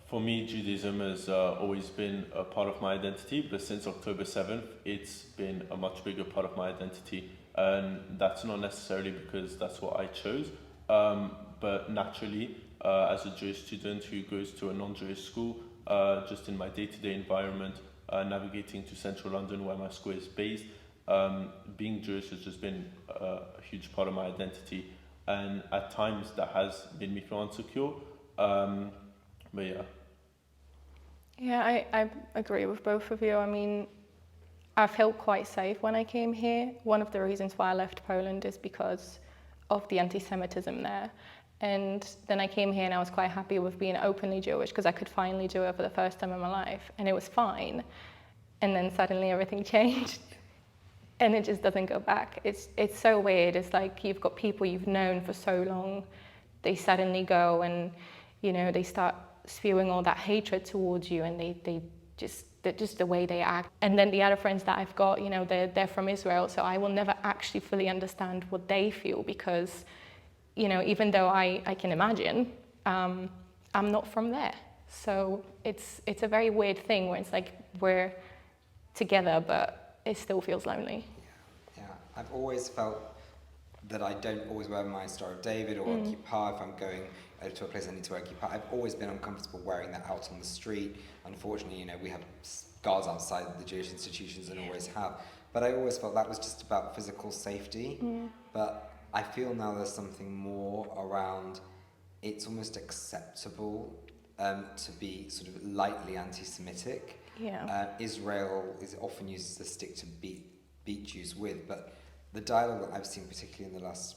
For me, Judaism has always been a part of my identity, but since October 7th, it's been a much bigger part of my identity. And that's not necessarily because that's what I chose, but naturally, as a Jewish student who goes to a non-Jewish school, just in my day-to-day environment, navigating to central London where my school is based, being Jewish has just been a huge part of my identity. And at times that has made me feel insecure. But yeah. Yeah, I agree with both of you. I mean, I felt quite safe when I came here. One of the reasons why I left Poland is because of the anti-Semitism there. And then I came here and I was quite happy with being openly Jewish because I could finally do it for the first time in my life. And it was fine. And then suddenly everything changed. And it just doesn't go back. It's so weird. It's like you've got people you've known for so long. They suddenly go and, you know, they start spewing all that hatred towards you, and they're just the way they act. And then the other friends that I've got, you know, they're from Israel, so I will never actually fully understand what they feel because, you know, even though I can imagine, I'm not from there. So it's a very weird thing where it's like we're together, but it still feels lonely. Yeah. I've always felt that I don't always wear my Star of David or kippah if I'm going to a place I need to wear kippah. I've always been uncomfortable wearing that out on the street. Unfortunately, you know, we have guards outside the Jewish institutions and always have. But I always felt that was just about physical safety. But I feel now there's something more around it's almost acceptable to be sort of lightly anti-Semitic. Yeah. Israel is often used as a stick to beat Jews with, but the dialogue that I've seen, particularly in the last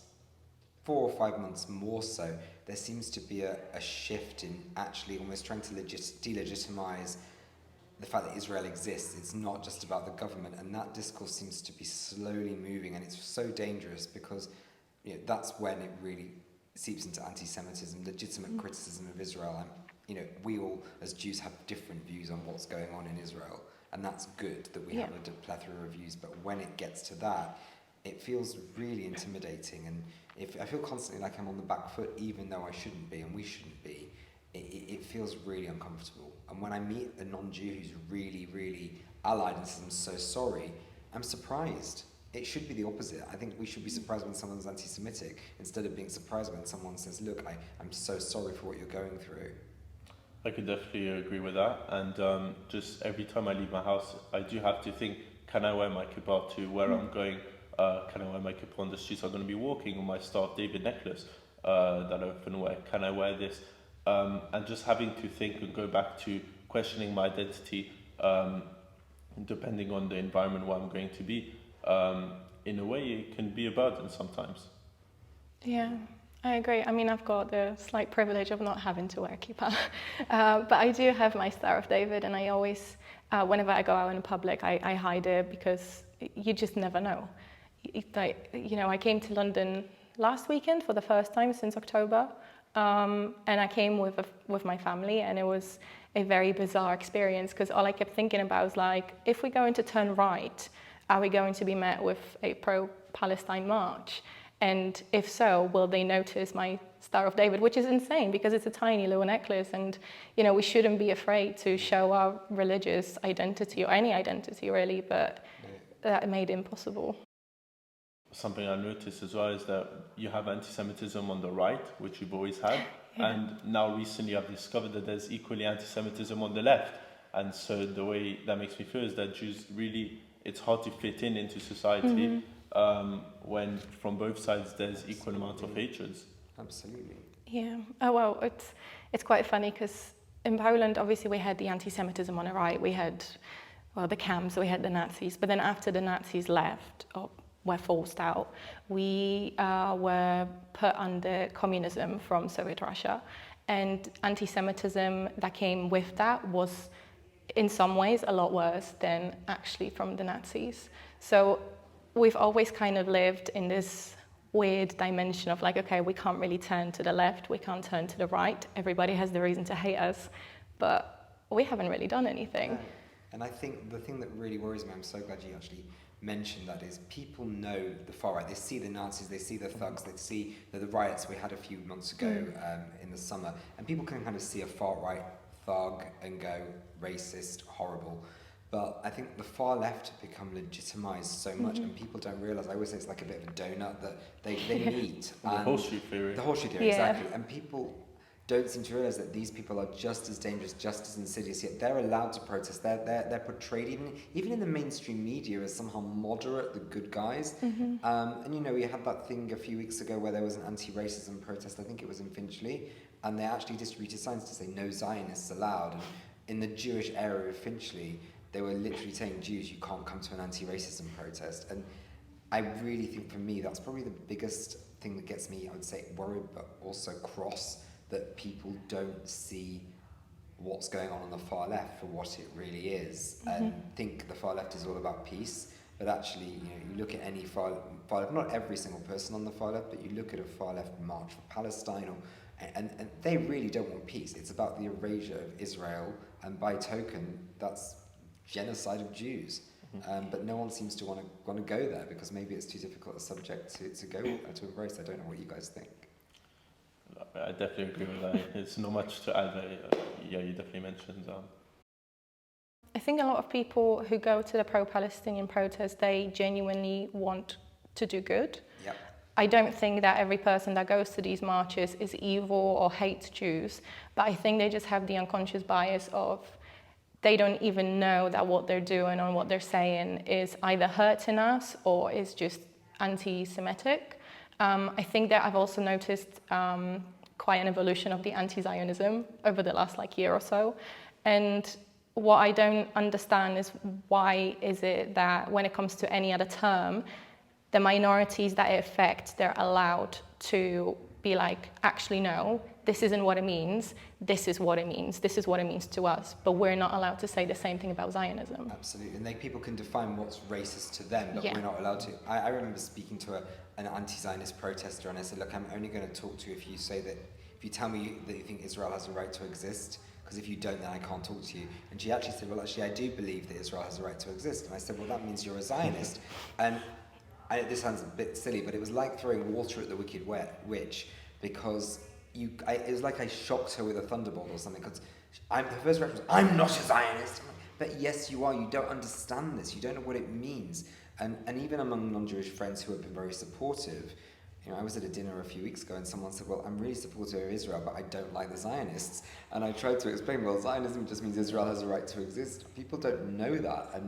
4 or 5 months more so, there seems to be a shift in actually almost trying to delegitimize the fact that Israel exists. It's not just about the government, and that discourse seems to be slowly moving, and it's so dangerous because, you know, that's when it really seeps into anti-Semitism, legitimate criticism of Israel. You know, we all as Jews have different views on what's going on in Israel, and that's good that we have a plethora of views, but when it gets to that, it feels really intimidating, and I feel constantly like I'm on the back foot, even though I shouldn't be and we shouldn't be. It feels really uncomfortable. And when I meet a non-Jew who's really, really allied and says, I'm so sorry, I'm surprised. It should be the opposite. I think we should be surprised when someone's anti-Semitic instead of being surprised when someone says, look, I'm so sorry for what you're going through. I could definitely agree with that. And just every time I leave my house, I do have to think, can I wear my kippah to where I'm going? Can I wear my kippah on the streets I'm going to be walking, or my Star of David necklace that I often wear? Can I wear this? And just having to think and go back to questioning my identity, depending on the environment where I'm going to be. In a way, it can be a burden sometimes. Yeah, I agree. I mean, I've got the slight privilege of not having to wear kippah, but I do have my Star of David, and I always, whenever I go out in public, I hide it because you just never know. Like, you know, I came to London last weekend for the first time since October, and I came with my family, and it was a very bizarre experience because all I kept thinking about was like, if we're going to turn right, are we going to be met with a pro-Palestine march? And if so, will they notice my Star of David, which is insane because it's a tiny little necklace, and, you know, we shouldn't be afraid to show our religious identity or any identity really, but that made it impossible. Something I noticed as well is that you have anti-Semitism on the right, which you've always had, and now recently I've discovered that there's equally anti-Semitism on the left. And so the way that makes me feel is that Jews really, it's hard to fit into society when from both sides there's equal amount of hatreds. Absolutely. Yeah. Oh, well, it's quite funny because in Poland, obviously we had the anti-Semitism on the right. We had, well, the camps, we had the Nazis. But then after the Nazis left, or were forced out, we were put under communism from Soviet Russia. And anti-Semitism that came with that was, in some ways, a lot worse than actually from the Nazis. So we've always kind of lived in this weird dimension of like, okay, we can't really turn to the left, we can't turn to the right. Everybody has the reason to hate us, but we haven't really done anything. Right. And I think the thing that really worries me, I'm so glad you actually mentioned that, is people know the far right. They see the Nazis, they see the thugs, they see the riots we had a few months ago in the summer, and people can kind of see a far right thug and go racist, horrible. But I think the far left have become legitimised so much, and people don't realise. I always say it's like a bit of a donut that they meet. The horseshoe theory. The horseshoe theory, exactly. And people don't seem to realise that these people are just as dangerous, just as insidious. Yet they're allowed to protest. They're portrayed even in the mainstream media as somehow moderate, the good guys. And you know, we had that thing a few weeks ago where there was an anti-racism protest. I think it was in Finchley, and they actually distributed signs to say no Zionists allowed. And in the Jewish area of Finchley, they were literally telling Jews, you can't come to an anti-racism protest. And I really think, for me, that's probably the biggest thing that gets me, I would say, worried, but also cross, that people don't see what's going on the far left for what it really is, and think the far left is all about peace. But actually, you know, you look at any far left, not every single person on the far left, but you look at a far left march for Palestine, and they really don't want peace. It's about the erasure of Israel, and by token, that's genocide of Jews. But no one seems to want to go there, because maybe it's too difficult a subject to go to embrace. I don't know what you guys think. I definitely agree with that. There's not much to add. Yeah, you definitely mentioned. I think a lot of people who go to the pro-Palestinian protests, they genuinely want to do good. Yep. I don't think that every person that goes to these marches is evil or hates Jews, but I think they just have the unconscious bias of they don't even know that what they're doing or what they're saying is either hurting us or is just anti-Semitic. I think that I've also noticed quite an evolution of the Antizionism over the last year or so. And what I don't understand is, why is it that when it comes to any other term, the minorities that it affects, they're allowed to be like, actually no, this isn't what it means, this is what it means, this is what it means to us, but we're not allowed to say the same thing about Zionism. Absolutely, and people can define what's racist to them, but we're not allowed to. I remember speaking to an anti-Zionist protester, and I said, look, I'm only going to talk to you if you tell me that you think Israel has a right to exist, because if you don't, then I can't talk to you. And she actually said, well, actually, I do believe that Israel has a right to exist. And I said, well, that means you're a Zionist. And this sounds a bit silly, but it was like throwing water at the wicked witch, because it was like I shocked her with a thunderbolt or something, because her first reaction was, I'm not a Zionist. But yes, you are. You don't understand this. You don't know what it means. And even among non-Jewish friends who have been very supportive, you know, I was at a dinner a few weeks ago and someone said, well, I'm really supportive of Israel, but I don't like the Zionists. And I tried to explain, well, Zionism just means Israel has a right to exist. People don't know that.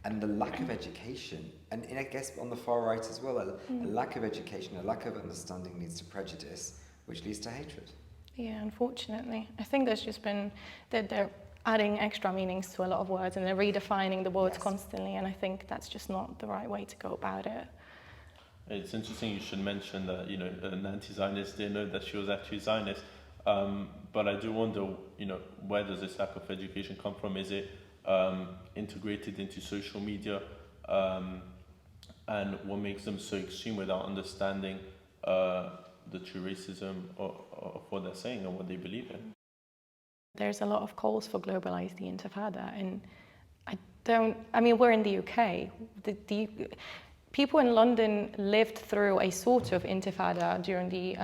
And the lack of education, and I guess on the far right as well, a lack of education, a lack of understanding leads to prejudice, which leads to hatred. Yeah, unfortunately. I think there's just been, they're adding extra meanings to a lot of words, and they're redefining the words constantly, and I think that's just not the right way to go about it. It's interesting you should mention that, you know, an anti-Zionist didn't know that she was actually Zionist. But I do wonder, you know, where does this lack of education come from? Is it integrated into social media? And what makes them so extreme without understanding the true racism of what they're saying and what they believe in? There's a lot of calls for globalize the Intifada, and we're in the UK. People in London lived through a sort of Intifada during the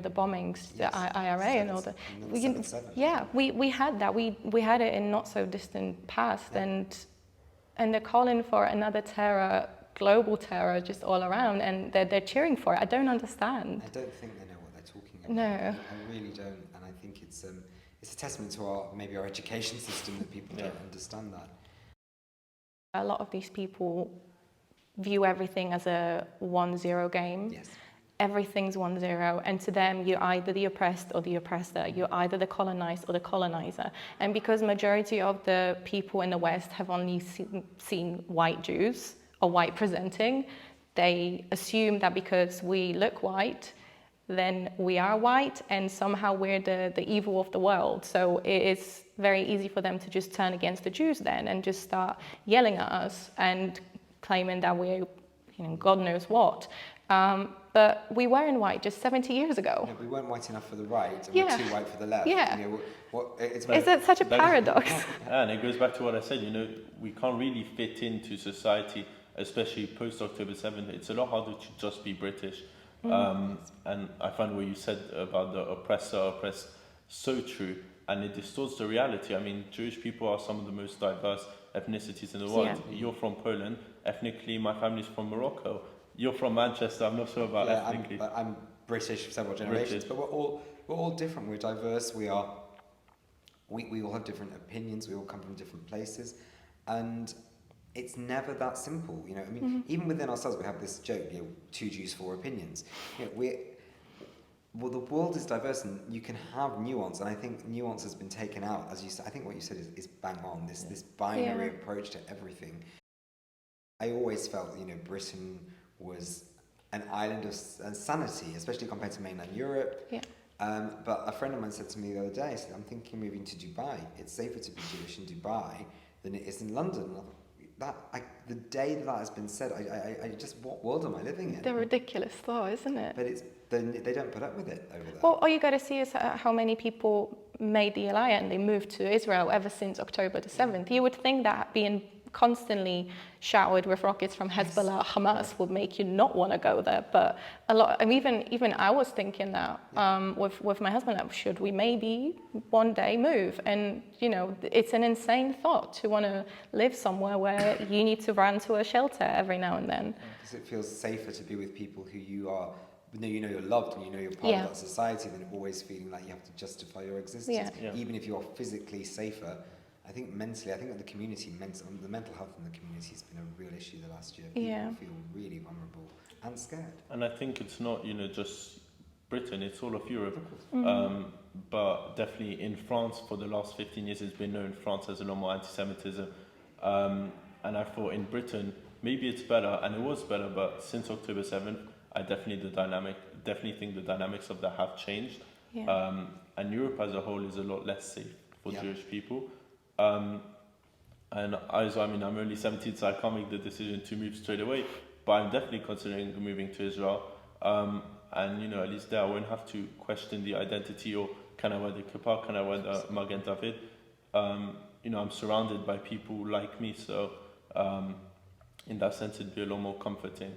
bombings, the IRA and all that. We had that. We had it in not so distant past, and they're calling for another terror, global terror, just all around, and they're cheering for it. I don't understand. I don't think they know what they're talking about. No, I really don't, and I think it's a testament to our education system that people don't understand that. A lot of these people view everything as a 1-0 game. Yes. Everything's 1-0, and to them, you're either the oppressed or the oppressor. You're either the colonized or the colonizer. And because majority of the people in the West have only seen white Jews or white presenting, they assume that because we look white, then we are white, and somehow we're the evil of the world. So it is very easy for them to just turn against the Jews then and just start yelling at us and claiming that we're, God knows what. But we weren't white just 70 years ago. No, we weren't white enough for the right, and we're too white for the left. Yeah. It's such a paradox? And it goes back to what I said, we can't really fit into society, especially post-October 7th. It's a lot harder to just be British. And I find what you said about the oppressor, oppressed, so true. and it distorts the reality. I mean, Jewish people are some of the most diverse ethnicities in the world. Yeah. You're from Poland. Ethnically, my family's from Morocco. You're from Manchester. I'm not sure about ethnically. I'm British for several generations, but we're all different. We're diverse. We all have different opinions. We all come from different places, and it's never that simple. You know, I mean, even within ourselves, we have this joke: you know, 2 Jews, 4 opinions. You know, well, the world is diverse, and you can have nuance, and I think nuance has been taken out. As you said, I think what you said is bang on. This binary approach to everything. I always felt, you know, Britain was an island of sanity, especially compared to mainland Europe. Yeah. But a friend of mine said to me the other day, he said, I'm thinking of moving to Dubai. It's safer to be Jewish in Dubai than it is in London. And I thought, the day that has been said, I just, what world am I living in? The ridiculous thought, isn't it? But they don't put up with it over there. Well, all you got to see is how many people made the Aliyah and they moved to Israel ever since October the 7th. You would think that being constantly showered with rockets from Hezbollah, Hamas would make you not want to go there. But a lot, I mean, even I was thinking that with my husband, like, should we maybe one day move? And you know, it's an insane thought to want to live somewhere where you need to run to a shelter every now and then. Because it feels safer to be with people who you are. You know you're loved and you know you're part of that society than always feeling like you have to justify your existence. Even if you're physically safer, I think mentally, I think that the community, the mental health in the community has been a real issue the last year. People feel really vulnerable and scared. And I think it's not, you know, just Britain, it's all of Europe. But definitely in France, for the last 15 years, it's been known France has a lot more anti-Semitism. And I thought in Britain, maybe it's better, and it was better, but since October 7th, I definitely think the dynamics of that have changed. And Europe as a whole is a lot less safe for Jewish people. And I'm only 17, so I can't make the decision to move straight away, but I'm definitely considering moving to Israel. And, you know, at least there I won't have to question the identity, or can I wear the kippah, can I wear the Magen David? You know, I'm surrounded by people like me, so in that sense it'd be a lot more comforting.